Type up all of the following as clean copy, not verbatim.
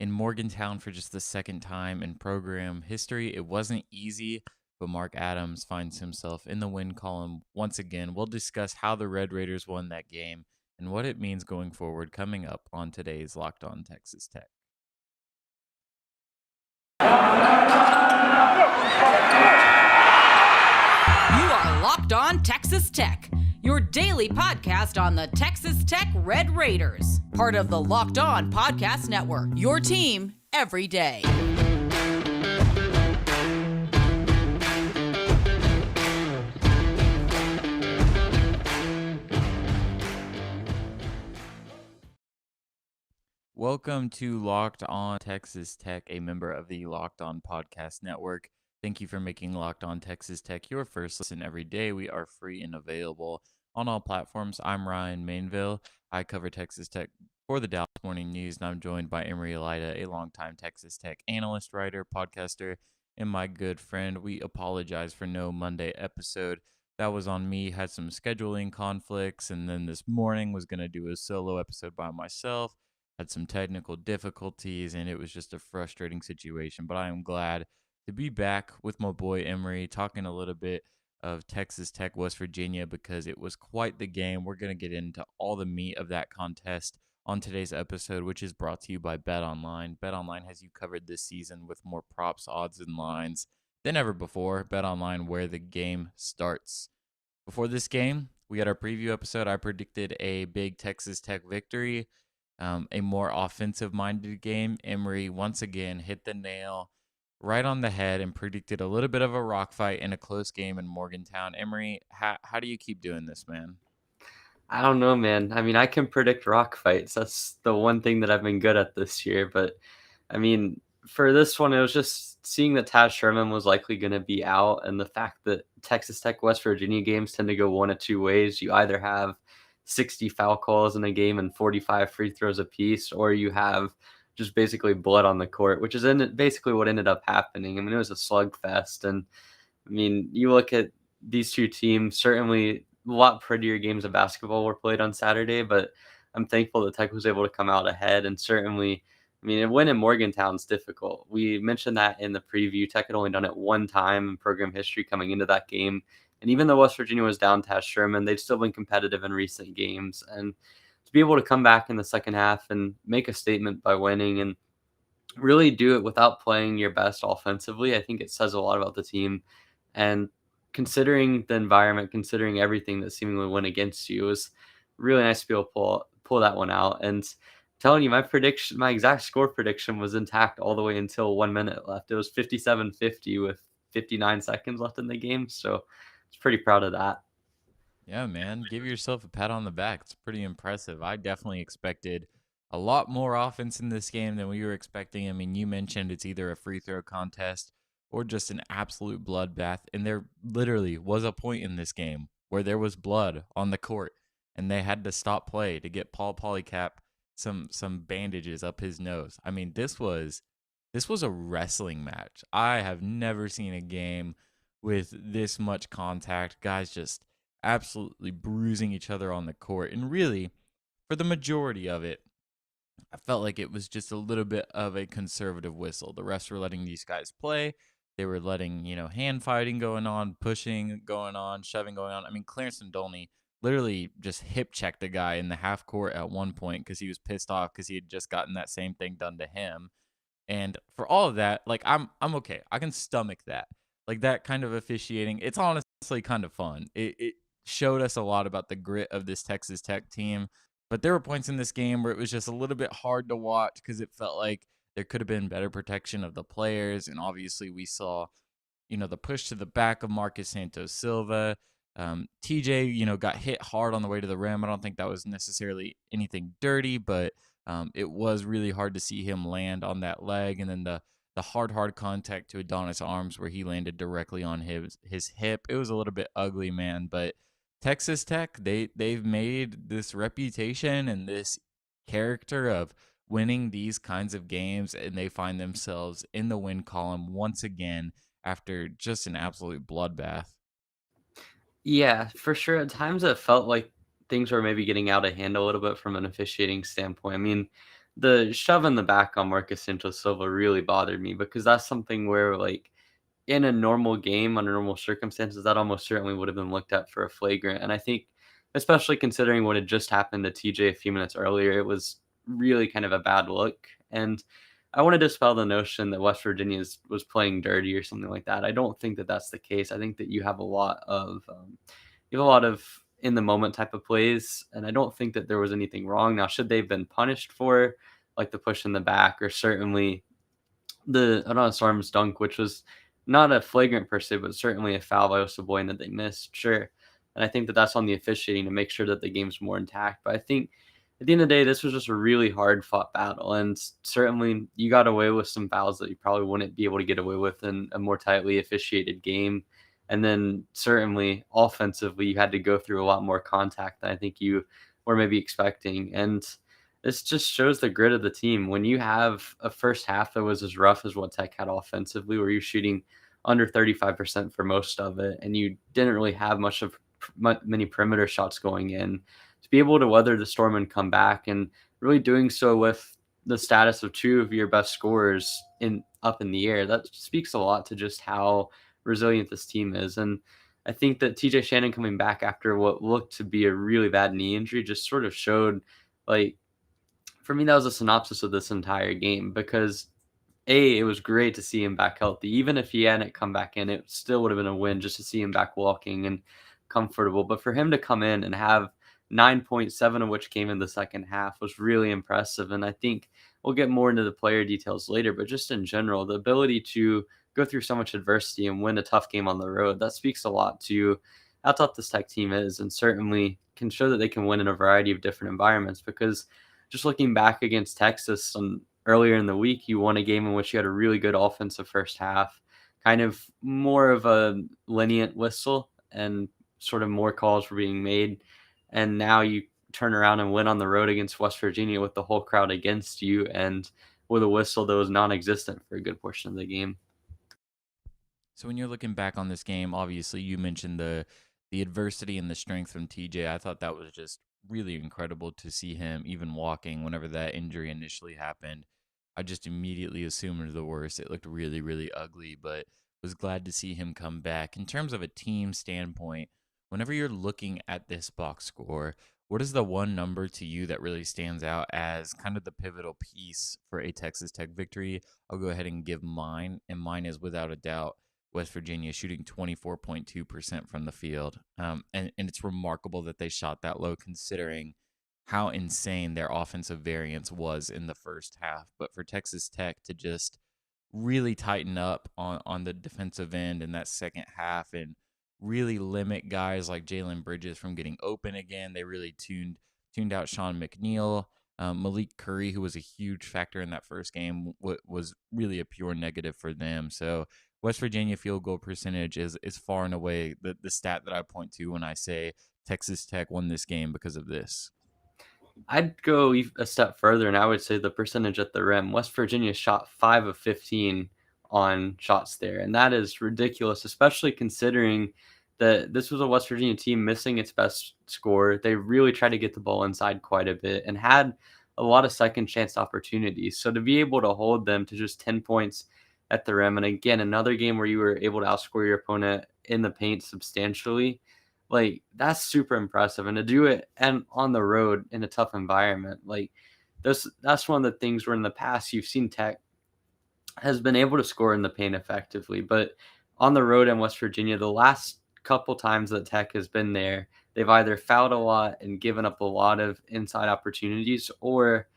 in Morgantown for just the second time in program history. It wasn't easy, but Mark Adams finds himself in the win column once again. We'll discuss how the Red Raiders won that game and what it means going forward coming up on today's Locked On Texas Tech. You are Locked On Texas Tech, your daily podcast on the Texas Tech Red Raiders, part of the Locked On Podcast Network, your team every day. Welcome to Locked On Texas Tech, a member of the Locked On Podcast Network. Thank you for making Locked On Texas Tech your first listen every day. We are free and available on all platforms. I'm Ryan Mainville. I cover Texas Tech for the Dallas Morning News, and I'm joined by Emory Elida, a longtime Texas Tech analyst, writer, podcaster, and my good friend. We apologize for no Monday episode. That was on me. Had some scheduling conflicts, and then this morning was going to do a solo episode by myself. Had some technical difficulties, and it was just a frustrating situation. But I am glad to be back with my boy Emory, talking a little bit of Texas Tech, West Virginia, because it was quite the game. We're going to get into all the meat of that contest on today's episode, which is brought to you by BetOnline. BetOnline has you covered this season with more props, odds, and lines than ever before. BetOnline, where the game starts. Before this game, we had our preview episode. I predicted a big Texas Tech victory. A more offensive-minded game. Emory once again hit the nail right on the head and predicted a little bit of a rock fight in a close game in Morgantown. Emory, how do you keep doing this, man? I don't know, man. I mean, I can predict rock fights. That's the one thing that I've been good at this year. But, I mean, for this one, it was just seeing that Taz Sherman was likely going to be out, and the fact that Texas Tech West Virginia games tend to go one of two ways. You either have 60 foul calls in a game and 45 free throws apiece, or you have just basically blood on the court, which is basically what ended up happening. I mean, it was a slugfest. And I mean, you look at these two teams, certainly a lot prettier games of basketball were played on Saturday, but I'm thankful that Tech was able to come out ahead. And certainly, I mean, a win in Morgantown is difficult. We mentioned that in the preview. Tech had only done it one time in program history coming into that game. And even though West Virginia was down Taz Sherman, they've still been competitive in recent games. And to be able to come back in the second half and make a statement by winning and really do it without playing your best offensively, I think it says a lot about the team. And considering the environment, considering everything that seemingly went against you, it was really nice to be able to pull that one out. And telling you, my exact score prediction was intact all the way until 1 minute left. It was 57-50 with 59 seconds left in the game. So I was pretty proud of that. Yeah, man, give yourself a pat on the back. It's pretty impressive. I definitely expected a lot more offense in this game than we were expecting. I mean, you mentioned it's either a free throw contest or just an absolute bloodbath. And there literally was a point in this game where there was blood on the court, and they had to stop play to get Paul Polycap some bandages up his nose. I mean, this was a wrestling match. I have never seen a game with this much contact. Guys just absolutely bruising each other on the court. And really, for the majority of it, I felt like it was just a little bit of a conservative whistle. The refs were letting these guys play. They were letting, hand fighting going on, pushing going on, shoving going on. I mean, Clarence Dolney literally just hip checked a guy in the half court at one point because he was pissed off because he had just gotten that same thing done to him. And for all of that, like, I'm okay. I can stomach that. Like, that kind of officiating, it's honestly kind of fun. It showed us a lot about the grit of this Texas Tech team. But there were points in this game where it was just a little bit hard to watch because it felt like there could have been better protection of the players. And obviously we saw, the push to the back of Marcus Santos Silva. TJ, got hit hard on the way to the rim. I don't think that was necessarily anything dirty, but it was really hard to see him land on that leg. And then the hard contact to Adonis' arms where he landed directly on his hip. It was a little bit ugly, man, but Texas Tech, they've made this reputation and this character of winning these kinds of games, and they find themselves in the win column once again after just an absolute bloodbath. Yeah, for sure. At times it felt like things were maybe getting out of hand a little bit from an officiating standpoint. I mean, the shove in the back on Marcus Santos Silva really bothered me because that's something where, like, in a normal game, under normal circumstances, that almost certainly would have been looked at for a flagrant. And I think, especially considering what had just happened to TJ a few minutes earlier, it was really kind of a bad look. And I want to dispel the notion that West Virginia was playing dirty or something like that. I don't think that that's the case. I think that you have a lot of in the moment type of plays, and I don't think that there was anything wrong. Now, should they've been punished for like the push in the back, or certainly the Adonis Arms dunk, which was not a flagrant per se, but certainly a foul by Osaboy that they missed, sure. And I think that that's on the officiating to make sure that the game's more intact. But I think at the end of the day, this was just a really hard fought battle. And certainly you got away with some fouls that you probably wouldn't be able to get away with in a more tightly officiated game. And then certainly offensively, you had to go through a lot more contact than I think you were maybe expecting. And this just shows the grit of the team. When you have a first half that was as rough as what Tech had offensively, where you're shooting under 35% for most of it, and you didn't really have many perimeter shots going in, to be able to weather the storm and come back, and really doing so with the status of two of your best scorers up in the air, that speaks a lot to just how resilient this team is. And I think that TJ Shannon coming back after what looked to be a really bad knee injury just sort of showed, like, for me, that was a synopsis of this entire game because it was great to see him back healthy. Even if he hadn't come back in, it still would have been a win just to see him back walking and comfortable. But for him to come in and have 9.7 of which came in the second half was really impressive. And I think we'll get more into the player details later, but just in general, the ability to go through so much adversity and win a tough game on the road, that speaks a lot to how tough this Tech team is, and certainly can show that they can win in a variety of different environments. Because just looking back against Texas earlier in the week, you won a game in which you had a really good offensive first half, kind of more of a lenient whistle, and sort of more calls were being made. And now you turn around and win on the road against West Virginia with the whole crowd against you and with a whistle that was non-existent for a good portion of the game. So when you're looking back on this game, obviously you mentioned the adversity and the strength from TJ. I thought that was just really incredible to see him even walking whenever that injury initially happened. I just immediately assumed the worst. It looked really, really ugly, but was glad to see him come back. In terms of a team standpoint, whenever you're looking at this box score, what is the one number to you that really stands out as kind of the pivotal piece for a Texas Tech victory? I'll go ahead and give mine, and mine is without a doubt West Virginia shooting 24.2% from the field. And it's remarkable that they shot that low considering how insane their offensive variance was in the first half. But for Texas Tech to just really tighten up on the defensive end in that second half and really limit guys like Jalen Bridges from getting open again. They really tuned out Sean McNeil. Malik Curry, who was a huge factor in that first game, was really a pure negative for them. So West Virginia field goal percentage is far and away the stat that I point to when I say Texas Tech won this game because of this. I'd go a step further, and I would say the percentage at the rim. West Virginia shot 5 of 15 on shots there, and that is ridiculous, especially considering that this was a West Virginia team missing its best scorer. They really tried to get the ball inside quite a bit and had a lot of second chance opportunities. So to be able to hold them to just 10 points at the rim, and again, another game where you were able to outscore your opponent in the paint substantially, like, that's super impressive. And to do it and on the road in a tough environment, like, that's one of the things where in the past you've seen Tech has been able to score in the paint effectively, but on the road in West Virginia, the last couple times that Tech has been there, they've either fouled a lot and given up a lot of inside opportunities, or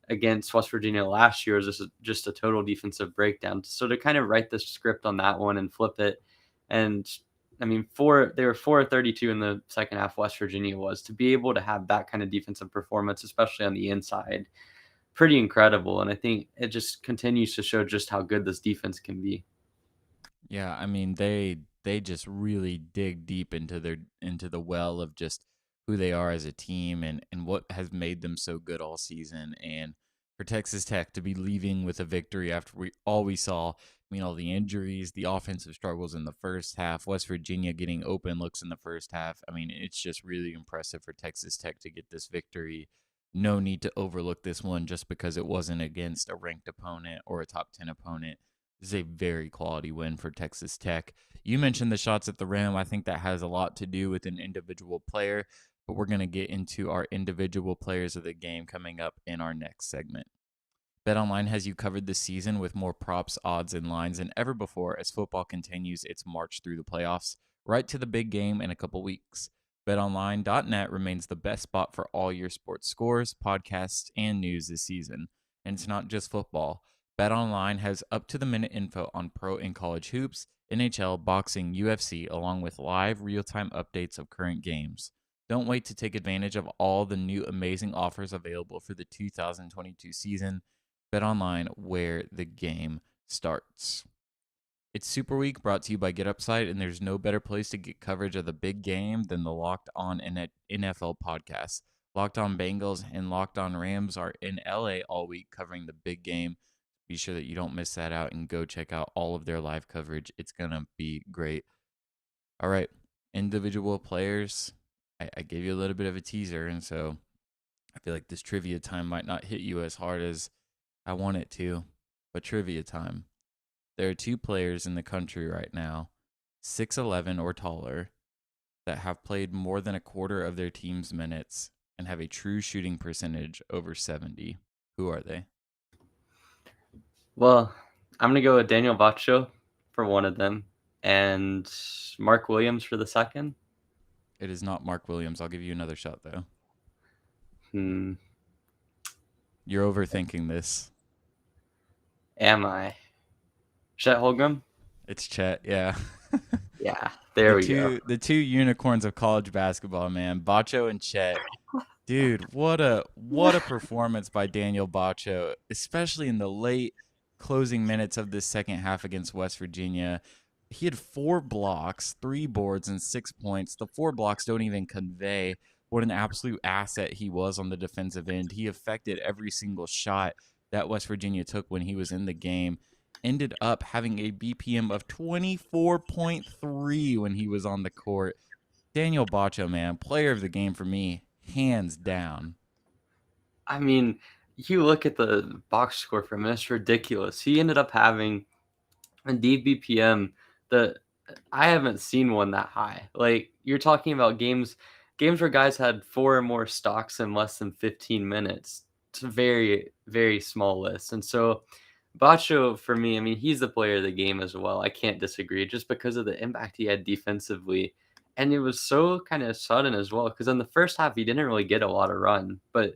against West Virginia last year was just a total defensive breakdown. So to kind of write the script on that one and flip it, and I mean, they were 4 of 32 in the second half. West Virginia was, to be able to have that kind of defensive performance, especially on the inside, pretty incredible. And I think it just continues to show just how good this defense can be. Yeah, I mean they just really dig deep into the well of just who they are as a team and what has made them so good all season. And for Texas Tech to be leaving with a victory after we saw, I mean, all the injuries, the offensive struggles in the first half, West Virginia getting open looks in the first half. I mean, it's just really impressive for Texas Tech to get this victory. no need to overlook this one just because it wasn't against a ranked opponent or a top 10 opponent. This is a very quality win for Texas Tech. You mentioned the shots at the rim. I think that has a lot to do with an individual player, but we're going to get into our individual players of the game coming up in our next segment. BetOnline has you covered this season with more props, odds, and lines than ever before as football continues its march through the playoffs, right to the big game in a couple weeks. BetOnline.net remains the best spot for all your sports scores, podcasts, and news this season. And it's not just football. BetOnline has up-to-the-minute info on pro and college hoops, NHL, boxing, UFC, along with live real-time updates of current games. Don't wait to take advantage of all the new amazing offers available for the 2022 season. BetOnline, where the game starts. It's Super Week, brought to you by GetUpside, and there's no better place to get coverage of the big game than the Locked On NFL podcast. Locked On Bengals and Locked On Rams are in LA all week covering the big game. Be sure that you don't miss that out and go check out all of their live coverage. It's going to be great. All right, individual players. I gave you a little bit of a teaser, and so I feel like this trivia time might not hit you as hard as I want it to, but trivia time. There are 2 players in the country right now, 6'11" or taller, that have played more than a quarter of their team's minutes and have a true shooting percentage over 70. Who are they? Well, I'm going to go with Daniel Batcho for one of them and Mark Williams for the second. It is not Mark Williams. I'll give you another shot, though. You're overthinking this. Am I? Chet Holmgren? It's Chet, yeah. Yeah, there we go. The 2 unicorns of college basketball, man. Batcho and Chet. Dude, what a performance by Daniel Batcho, especially in the late closing minutes of this second half against West Virginia. He had 4 blocks, 3 boards, and 6 points. The 4 blocks don't even convey what an absolute asset he was on the defensive end. He affected every single shot that West Virginia took when he was in the game. Ended up having a BPM of 24.3 when he was on the court. Daniel Batcho, man, player of the game for me, hands down. I mean, you look at the box score for him, it's ridiculous. He ended up having a DBPM that I haven't seen one that high. Like, you're talking about games where guys had 4 or more stocks in less than 15 minutes. It's a very, very small list. And so Batcho, for me, I mean, he's the player of the game as well. I can't disagree just because of the impact he had defensively. And it was so kind of sudden as well, because in the first half, he didn't really get a lot of run. But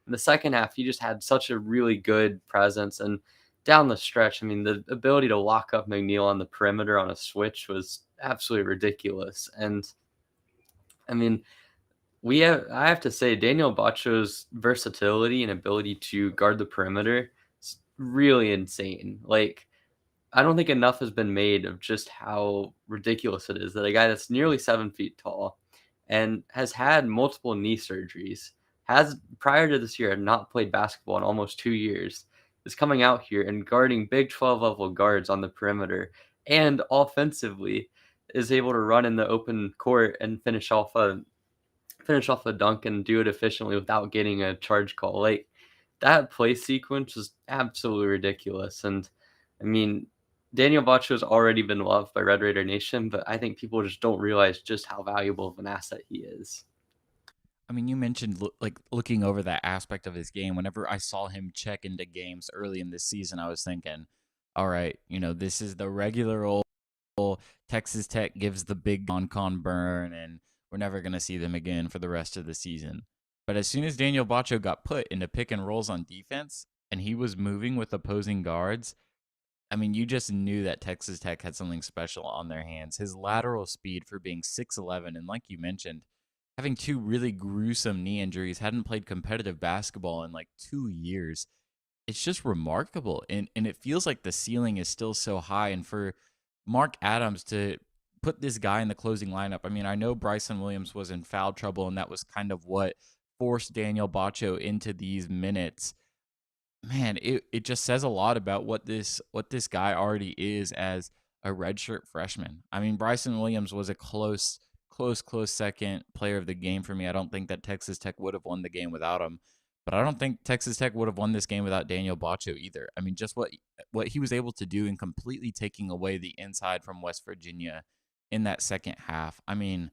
in the second half, he just had such a really good presence. And down the stretch, I mean, the ability to lock up McNeil on the perimeter on a switch was absolutely ridiculous. And I mean, I have to say, Daniel Batcho's versatility and ability to guard the perimeter is really insane. Like, I don't think enough has been made of just how ridiculous it is that a guy that's nearly 7 feet tall and has had multiple knee surgeries, has prior to this year had not played basketball in almost 2 years, is coming out here and guarding Big 12 level guards on the perimeter, and offensively is able to run in the open court and finish off a dunk and do it efficiently without getting a charge call. Like, that play sequence is absolutely ridiculous. And I mean, Daniel Batcho has already been loved by Red Raider Nation, but I think people just don't realize just how valuable of an asset he is. I mean, you mentioned looking over that aspect of his game. Whenever I saw him check into games early in this season, I was thinking, all right, this is the regular old Texas Tech gives the big non-con burn, and we're never going to see them again for the rest of the season. But as soon as Daniel Batcho got put into pick and rolls on defense, and he was moving with opposing guards, I mean, you just knew that Texas Tech had something special on their hands. His lateral speed for being 6'11", and like you mentioned, having 2 really gruesome knee injuries, hadn't played competitive basketball in like 2 years. It's just remarkable. And it feels like the ceiling is still so high. And for Mark Adams to put this guy in the closing lineup, I mean, I know Bryson Williams was in foul trouble, and that was kind of what forced Daniel Batcho into these minutes. Man, it just says a lot about what this guy already is as a redshirt freshman. I mean, Bryson Williams was a close second player of the game for me. I don't think that Texas Tech would have won the game without him. But I don't think Texas Tech would have won this game without Daniel Batcho either. I mean, just what he was able to do in completely taking away the inside from West Virginia in that second half. I mean,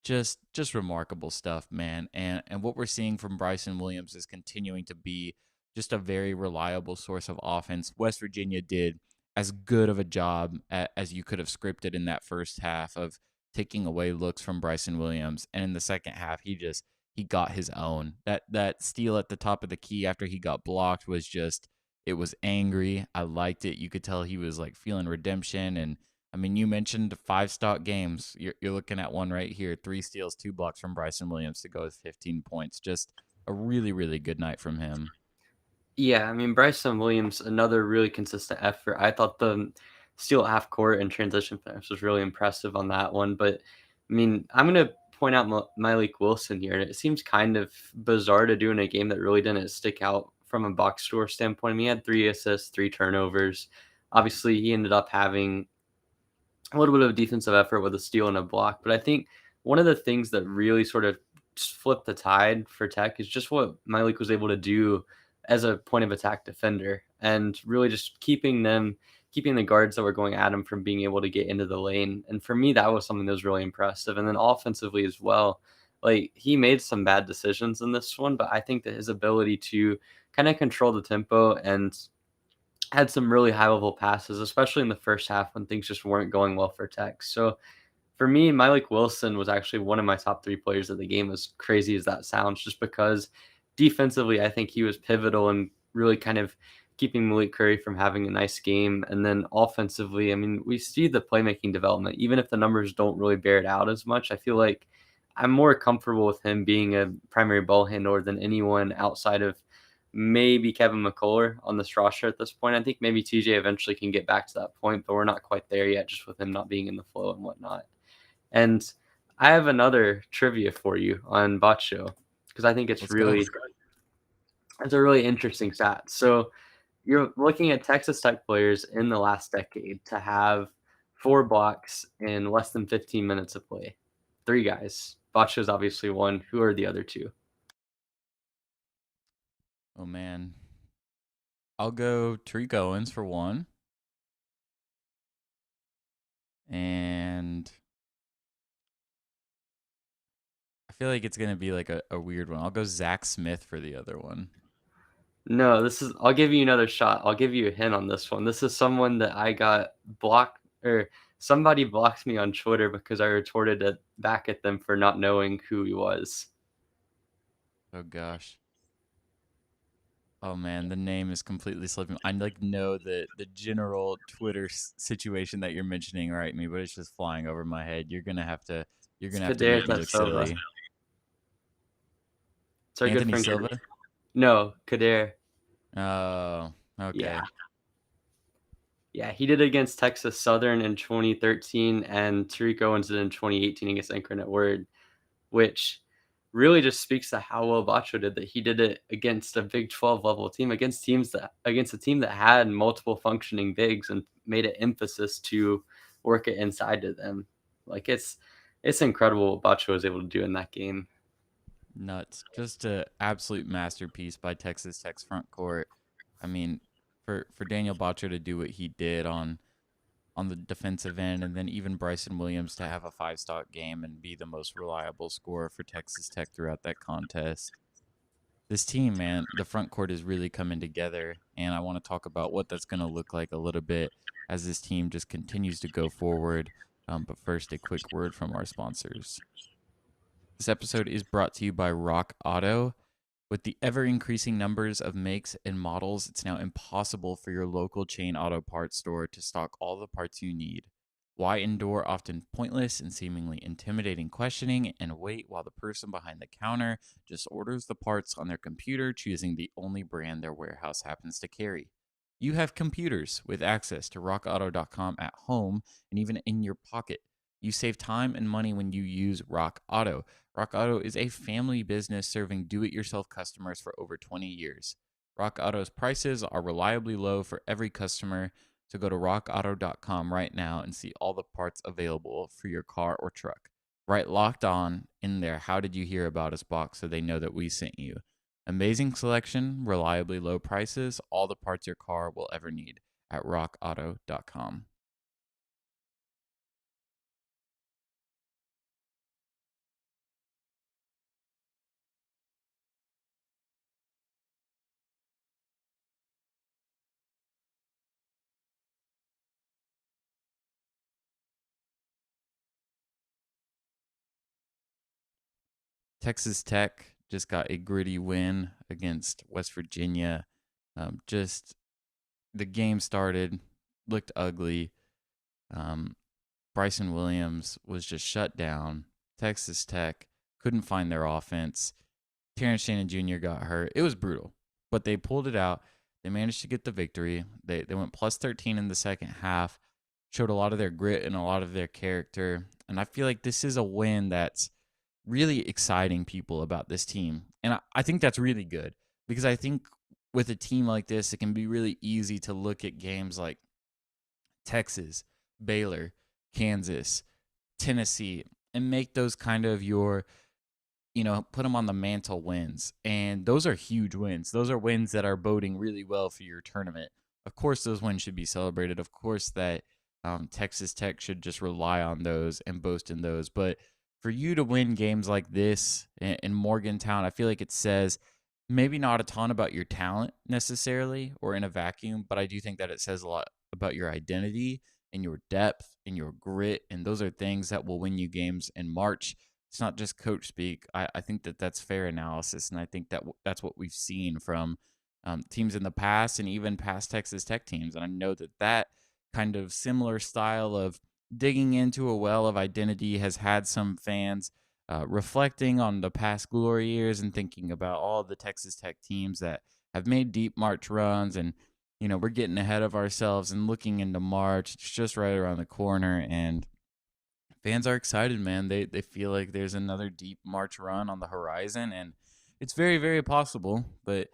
just remarkable stuff, man. And what we're seeing from Bryson Williams is continuing to be just a very reliable source of offense. West Virginia did as good of a job as you could have scripted in that first half of taking away looks from Bryson Williams. And in the second half, he got his own. That steal at the top of the key after he got blocked was just, it was angry. I liked it. You could tell he was like feeling redemption. And I mean, you mentioned 5 stock games. You're looking at one right here: 3 steals, 2 blocks from Bryson Williams to go with 15 points. Just a really, really good night from him. Yeah, I mean, Bryson Williams, another really consistent effort. I thought the steal at half court and transition finish was really impressive on that one. But I mean, I'm going to point out Milik Wilson here. And it seems kind of bizarre to do in a game that really didn't stick out from a box score standpoint. I mean, he had 3 assists, 3 turnovers. Obviously, he ended up having a little bit of defensive effort with a steal and a block. But I think one of the things that really sort of flipped the tide for Tech is just what Milik was able to do as a point of attack defender, and really just keeping the guards that were going at him from being able to get into the lane. And for me, that was something that was really impressive. And then offensively as well, like, he made some bad decisions in this one, but I think that his ability to kind of control the tempo and had some really high level passes, especially in the first half when things just weren't going well for Tech. So for me, Milik Wilson was actually one of my top 3 players of the game, as crazy as that sounds, just because defensively, I think he was pivotal in really kind of keeping Malik Curry from having a nice game. And then offensively, I mean, we see the playmaking development, even if the numbers don't really bear it out as much. I feel like I'm more comfortable with him being a primary ball handler than anyone outside of maybe Kevin McCullough on this roster at this point. I think maybe TJ eventually can get back to that point, but we're not quite there yet, just with him not being in the flow and whatnot. And I have another trivia for you on Batcho, because I think it's a really interesting stat. So you're looking at Texas Tech players in the last decade to have 4 blocks in less than 15 minutes of play. 3 guys. Batcho's obviously one. Who are the other 2? Oh man, I'll go Tariq Owens for one, and I feel like it's gonna be like a weird one. I'll go Zach Smith for the other one. No, I'll give you another shot. I'll give you a hint on this one. This is someone that I got blocked, or somebody blocked me on Twitter because I retorted it back at them for not knowing who he was. Oh gosh. Oh man, the name is completely slipping. I like know the general Twitter situation that you're mentioning right me, but it's just flying over my head. You're gonna have to make me look silly. It's our good Anthony friend Silva? No, Kader. Oh, okay. Yeah, he did it against Texas Southern in 2013, and Tariq Owens did in 2018 against Incarnate Word, which really just speaks to how well Batcho did that. He did it against a Big 12 level team, against a team that had multiple functioning bigs, and made an emphasis to work it inside to them. Like, it's incredible what Batcho was able to do in that game. Nuts. Just an absolute masterpiece by Texas Tech's front court. I mean, for Daniel Batcho to do what he did on the defensive end, and then even Bryson Williams to have a 5-stock game and be the most reliable scorer for Texas Tech throughout that contest. This team, man, the front court is really coming together, and I want to talk about what that's going to look like a little bit as this team just continues to go forward. But first, a quick word from our sponsors. This episode is brought to you by Rock Auto. With the ever-increasing numbers of makes and models, it's now impossible for your local chain auto parts store to stock all the parts you need. Why endure often pointless and seemingly intimidating questioning and wait while the person behind the counter just orders the parts on their computer, choosing the only brand their warehouse happens to carry? You have computers with access to rockauto.com at home and even in your pocket. You save time and money when you use Rock Auto. Rock Auto is a family business serving do-it-yourself customers for over 20 years. Rock Auto's prices are reliably low for every customer, so go to rockauto.com right now and see all the parts available for your car or truck. Write Locked On in their How Did You Hear About Us box so they know that we sent you. Amazing selection, reliably low prices, all the parts your car will ever need at rockauto.com. Texas Tech just got a gritty win against West Virginia. Just the game started, looked ugly. Um, Bryson Williams was just shut down. Texas Tech couldn't find their offense. Terrence Shannon Jr. got hurt. It was brutal, but they pulled it out. They managed to get the victory. They went plus 13 in the second half, showed a lot of their grit and a lot of their character. And I feel like this is a win that's really exciting people about this team. And I think that's really good because I think with a team like this, it can be really easy to look at games like Texas, Baylor, Kansas, Tennessee, and make those kind of your, put them on the mantle wins. And those are huge wins. Those are wins that are boding really well for your tournament. Of course, those wins should be celebrated. Of course, that Texas Tech should just rely on those and boast in those. But for you to win games like this in Morgantown, I feel like it says maybe not a ton about your talent necessarily or in a vacuum, but I do think that it says a lot about your identity and your depth and your grit. And those are things that will win you games in March. It's not just coach speak. I think that that's fair analysis. And I think that that's what we've seen from teams in the past and even past Texas Tech teams. And I know that that kind of similar style of digging into a well of identity has had some fans reflecting on the past glory years and thinking about all the Texas Tech teams that have made deep March runs. And, we're getting ahead of ourselves and looking into March. It's just right around the corner. And fans are excited, man. They feel like there's another deep March run on the horizon. And it's very, very possible. But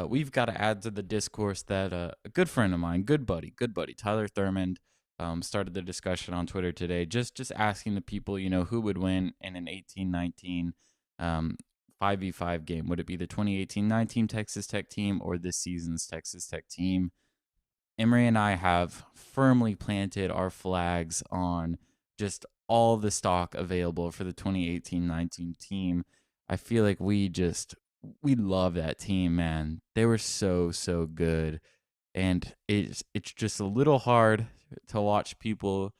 we've got to add to the discourse that a good friend of mine, good buddy, Tyler Thurmond, started the discussion on Twitter today, just asking the people, who would win in an 18-19 5v5 game. Would it be the 2018-19 Texas Tech team or this season's Texas Tech team? Emory and I have firmly planted our flags on just all the stock available for the 2018-19 team. I feel like we love that team, man. They were so good. And it's just a little hard to watch people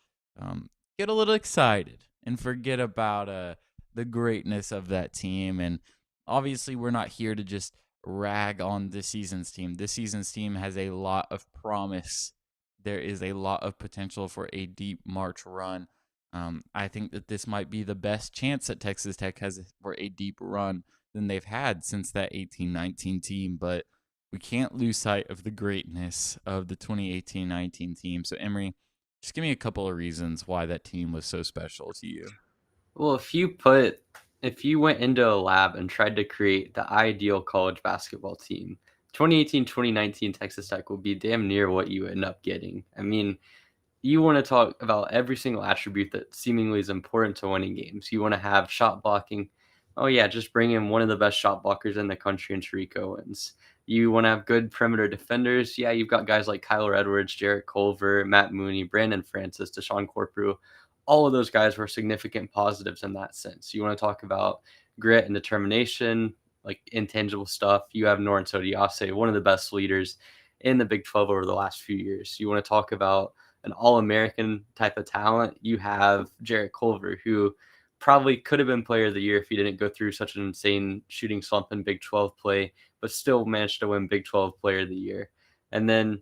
get a little excited and forget about the greatness of that team. And obviously, we're not here to just rag on this season's team. This season's team has a lot of promise. There is a lot of potential for a deep March run. I think that this might be the best chance that Texas Tech has for a deep run than they've had since that 18-19 team. But we can't lose sight of the greatness of the 2018-19 team. So, Emory, just give me a couple of reasons why that team was so special to you. Well, if you went into a lab and tried to create the ideal college basketball team, 2018-2019 Texas Tech will be damn near what you end up getting. I mean, you want to talk about every single attribute that seemingly is important to winning games. You want to have shot blocking. Oh yeah, just bring in one of the best shot blockers in the country in Tariq Owens. You want to have good perimeter defenders. Yeah, you've got guys like Kyler Edwards, Jarrett Culver, Matt Mooney, Brandon Francis, Deshaun Corprew. All of those guys were significant positives in that sense. You want to talk about grit and determination, like intangible stuff. You have Noren Sodiase, one of the best leaders in the Big 12 over the last few years. You want to talk about an All-American type of talent. You have Jarrett Culver, who probably could have been player of the year if he didn't go through such an insane shooting slump in Big 12 play, but still managed to win Big 12 player of the year. And then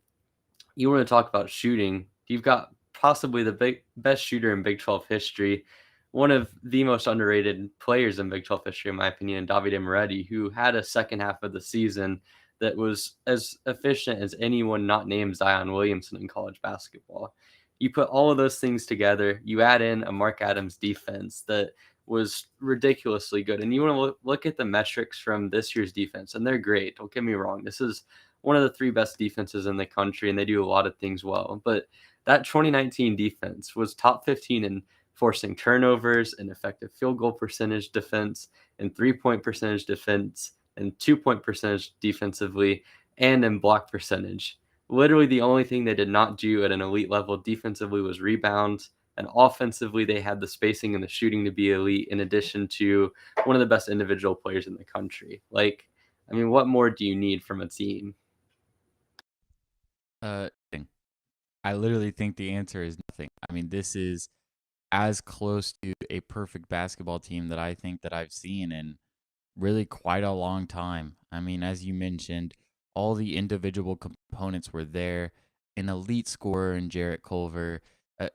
you want to talk about shooting. You've got possibly the best shooter in Big 12 history, one of the most underrated players in Big 12 history, in my opinion, Davide Moretti, who had a second half of the season that was as efficient as anyone not named Zion Williamson in college basketball. You put all of those things together, you add in a Mark Adams defense that was ridiculously good. And you want to look at the metrics from this year's defense, and they're great. Don't get me wrong. This is one of the three best defenses in the country, and they do a lot of things well. But that 2019 defense was top 15 in forcing turnovers and effective field goal percentage defense and 3-point percentage defense in 2-point percentage defensively and in block percentage. Literally the only thing they did not do at an elite level defensively was rebound. And offensively, they had the spacing and the shooting to be elite, in addition to one of the best individual players in the country. Like, I mean, what more do you need from a team? Thing. I literally think the answer is nothing. I mean, this is as close to a perfect basketball team that I think that I've seen in really quite a long time. I mean, as you mentioned, all the individual components were there. An elite scorer in Jarrett Culver,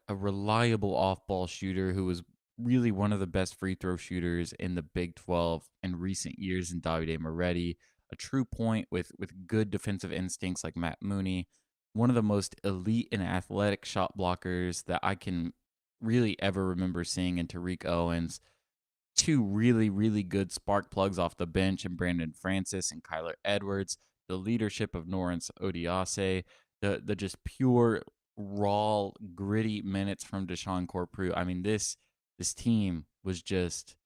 a reliable off-ball shooter who was really one of the best free throw shooters in the Big 12 in recent years in Davide Moretti, a true point with good defensive instincts like Matt Mooney, one of the most elite and athletic shot blockers that I can really ever remember seeing in Tariq Owens, two really, really good spark plugs off the bench in Brandon Francis and Kyler Edwards, the leadership of Lawrence Odiase, the just pure, raw, gritty minutes from Deshaun Corprew. I mean, this team was just,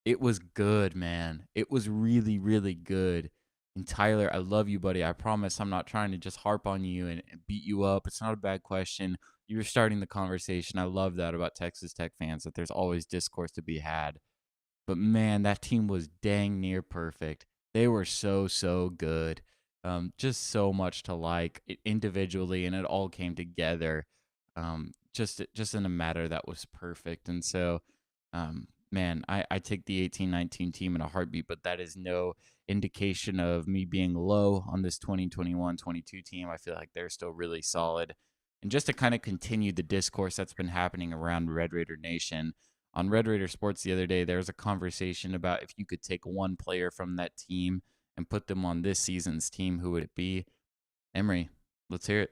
it was good, man. It was really, really good. And Tyler, I love you, buddy. I promise I'm not trying to just harp on you and beat you up. It's not a bad question. You're starting the conversation. I love that about Texas Tech fans, that there's always discourse to be had. But man, that team was dang near perfect. They were so, so good. Just so much to like individually, and it all came together. Just in a matter that was perfect. And so, man, I take the 18-19 team in a heartbeat, but that is no indication of me being low on this 2021-22 team. I feel like they're still really solid. And just to kind of continue the discourse that's been happening around Red Raider Nation, on Red Raider Sports the other day, there was a conversation about if you could take one player from that team and put them on this season's team, who would it be? Emery, let's hear it.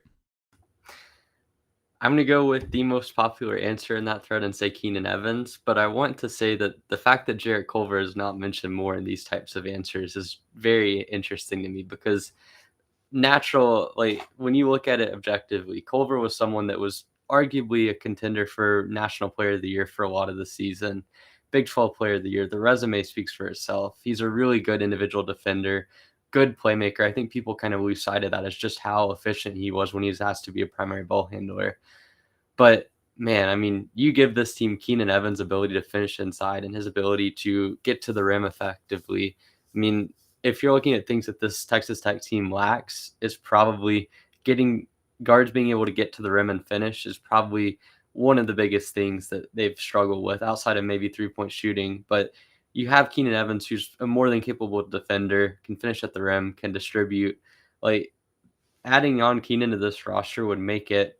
I'm going to go with the most popular answer in that thread and say Keenan Evans, but I want to say that the fact that Jarrett Culver is not mentioned more in these types of answers is very interesting to me, because like when you look at it objectively, Culver was someone that was arguably a contender for National Player of the Year for a lot of the season, Big 12 Player of the Year. The resume speaks for itself. He's a really good individual defender, good playmaker. I think people kind of lose sight of that as just how efficient he was when he was asked to be a primary ball handler. But man, I mean, you give this team Keenan Evans' ability to finish inside and his ability to get to the rim effectively. I mean, if you're looking at things that this Texas Tech team lacks, is probably getting guards being able to get to the rim and finish is probably one of the biggest things that they've struggled with, outside of maybe 3-point shooting. But you have Keenan Evans, who's a more than capable defender, can finish at the rim, can distribute. Like, adding on Keenan to this roster would make it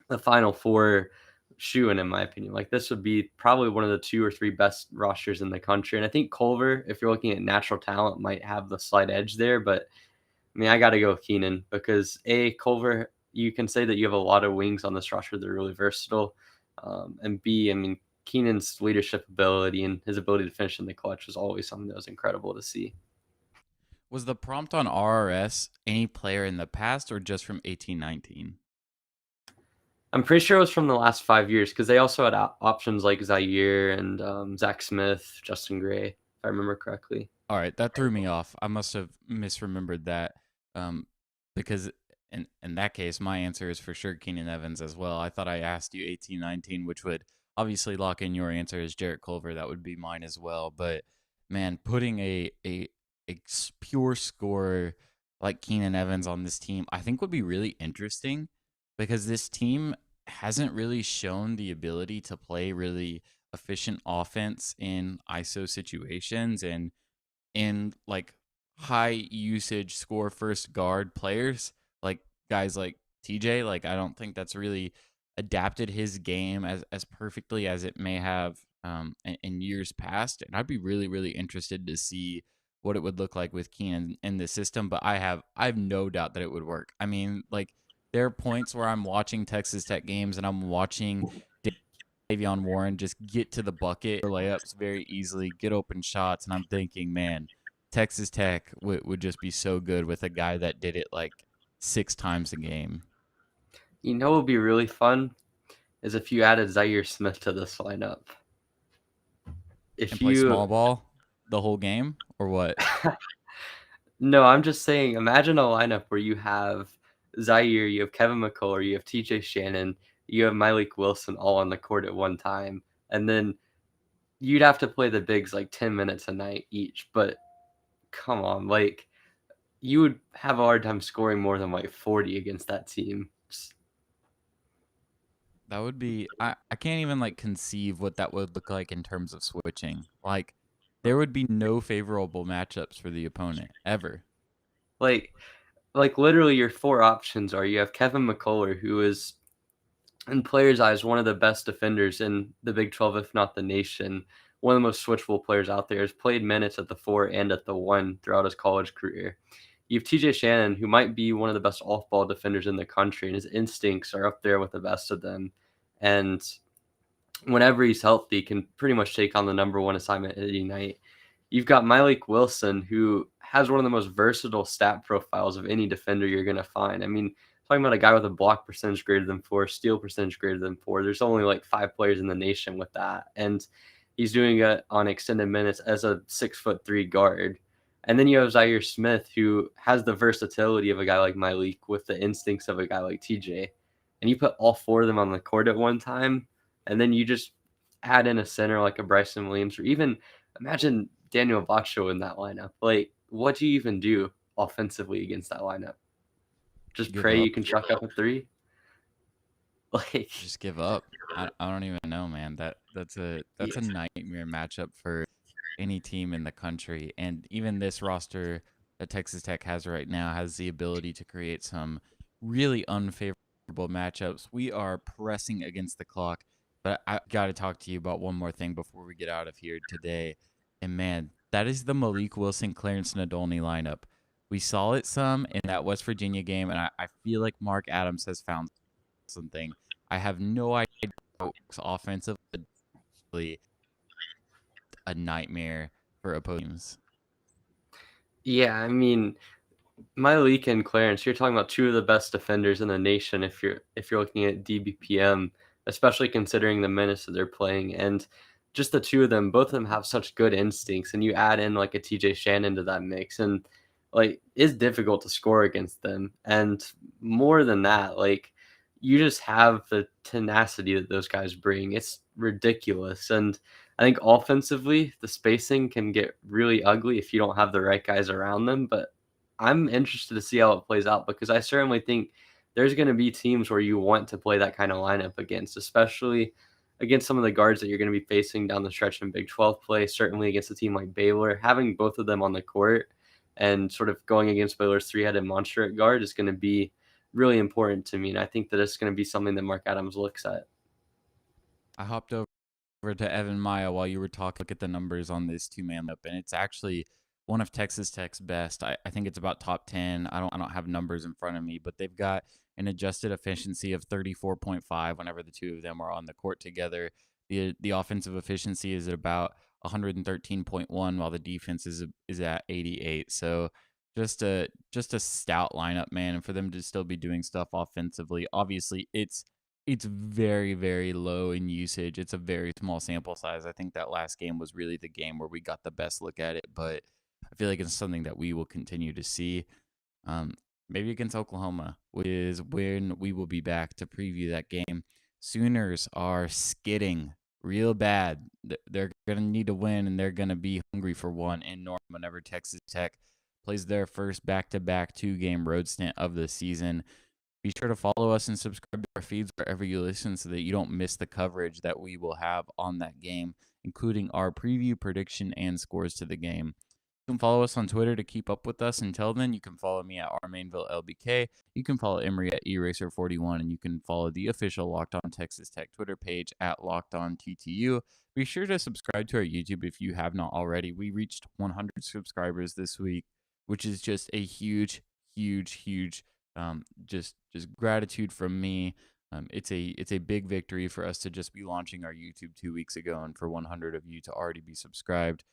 the Final Four shoe-in my opinion. Like, this would be probably one of the 2 or 3 best rosters in the country. And I think Culver, if you're looking at natural talent, might have the slight edge there. But I mean, I got to go with Keenan, because Culver, you can say that you have a lot of wings on this roster that are really versatile. And B, I mean, Keenan's leadership ability and his ability to finish in the clutch was always something that was incredible to see. Was the prompt on RRS any player in the past or just from 18-19? I'm pretty sure it was from the last 5 years, because they also had options like Zaire and Zach Smith, Justin Gray, if I remember correctly. All right, that threw me off. I must have misremembered that, because in that case, my answer is for sure Keenan Evans as well. I thought I asked you 18-19, which would obviously lock in your answer as Jarrett Culver. That would be mine as well. But man, putting a pure scorer like Keenan Evans on this team, I think would be really interesting, because this team hasn't really shown the ability to play really efficient offense in ISO situations and in like high usage score first guard players, like guys like TJ. Like, I don't think that's really adapted his game as perfectly as it may have in years past. And I'd be really, really interested to see what it would look like with Keenan in the system. But I have no doubt that it would work. I mean, like, there are points where I'm watching Texas Tech games and I'm watching Davion Warren just get to the bucket or layups very easily, get open shots, and I'm thinking, man, Texas Tech would just be so good with a guy that did it like 6 times a game. You know what would be really fun is if you added Zaire Smith to this lineup. And play small ball the whole game, or what? No, I'm just saying, imagine a lineup where you have Zaire, you have Kevin McCullough, you have TJ Shannon, you have Milik Wilson all on the court at one time, and then you'd have to play the bigs like 10 minutes a night each. But come on, like you would have a hard time scoring more than like 40 against that team. That would be I can't even like conceive what that would look like in terms of switching. Like there would be no favorable matchups for the opponent ever. Like literally your four options are you have Kevin McCullough, who is in players' eyes one of the best defenders in the Big 12, if not the nation. One of the most switchable players out there. Has played minutes at the 4 and at the 1 throughout his college career. You have TJ Shannon, who might be one of the best off-ball defenders in the country, and his instincts are up there with the best of them. And whenever he's healthy, can pretty much take on the number one assignment at any night. You've got Milik Wilson, who has one of the most versatile stat profiles of any defender you're going to find. I mean, talking about a guy with a block percentage greater than 4, steal percentage greater than 4, there's only like 5 players in the nation with that. And he's doing it on extended minutes as a 6'3" guard. And then you have Zaire Smith, who has the versatility of a guy like Milik with the instincts of a guy like TJ. And you put all four of them on the court at one time, and then you just add in a center like a Bryson Williams, or even imagine Daniel Batcho in that lineup. Like, what do you even do offensively against that lineup? Just Give pray you up. can chuck up a three? Like, Just give up. I don't even know, man. That's a yes. nightmare matchup for any team in the country. And even this roster that Texas Tech has right now has the ability to create some really unfavorable matchups. We are pressing against the clock, but I got to talk to you about one more thing before we get out of here today. And man, that is the Milik Wilson, Clarence Nadolny lineup. We saw it some in that West Virginia game, and I feel like Mark Adams has found something. I have no idea offensively a nightmare for opposing teams. Yeah, I mean, Myleik and Clarence, you're talking about two of the best defenders in the nation if you're looking at DBPM, especially considering the minutes that they're playing. And just the two of them, both of them have such good instincts. And you add in like a TJ Shannon to that mix, and like it's difficult to score against them. And more than that, like you just have the tenacity that those guys bring. It's ridiculous. And I think offensively, the spacing can get really ugly if you don't have the right guys around them. But I'm interested to see how it plays out because I certainly think there's going to be teams where you want to play that kind of lineup against, especially against some of the guards that you're going to be facing down the stretch in Big 12 play, certainly against a team like Baylor. Having both of them on the court and sort of going against Baylor's three-headed monster at guard is going to be really important to me. And I think that it's going to be something that Mark Adams looks at. I hopped over to Evan Maya while you were talking. Look at the numbers on this two-man lineup, and it's actually one of Texas Tech's best. I think it's about top 10. I don't have numbers in front of me, but they've got an adjusted efficiency of 34.5 whenever the two of them are on the court together. The offensive efficiency is at about 113.1, while the defense is at 88. So just a stout lineup, man, and for them to still be doing stuff offensively. Obviously, it's very, very low in usage. It's a very small sample size. I think that last game was really the game where we got the best look at it, but I feel like it's something that we will continue to see. Um, Maybe against Oklahoma, which is when we will be back to preview that game. Sooners are skidding real bad. They're going to need to win, and they're going to be hungry for one in Norman whenever Texas Tech plays their first back-to-back two-game road stint of the season. Be sure to follow us and subscribe to our feeds wherever you listen so that you don't miss the coverage that we will have on that game, including our preview, prediction, and scores to the game. You can follow us on Twitter to keep up with us. Until then, you can follow me at Mainville LBK. You can follow Emery at Eraser41, and you can follow the official Locked On Texas Tech Twitter page at Locked On TTU. Be sure to subscribe to our YouTube if you have not already. We reached 100 subscribers this week, which is just a huge, huge, huge just gratitude from me. It's a big victory for us to just be launching our YouTube 2 weeks ago, and for 100 of you to already be subscribed.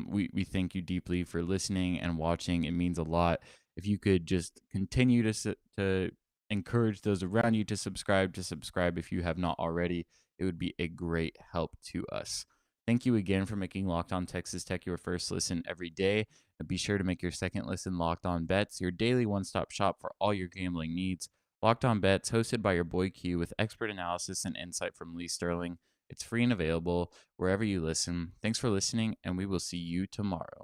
We thank you deeply for listening and watching. It means a lot. If you could just continue to encourage those around you to subscribe if you have not already, it would be a great help to us. Thank you again for making Locked On Texas Tech your first listen every day. And be sure to make your second listen Locked On Bets, your daily one-stop shop for all your gambling needs. Locked On Bets, hosted by your boy Q, with expert analysis and insight from Lee Sterling. It's free and available wherever you listen. Thanks for listening, and we will see you tomorrow.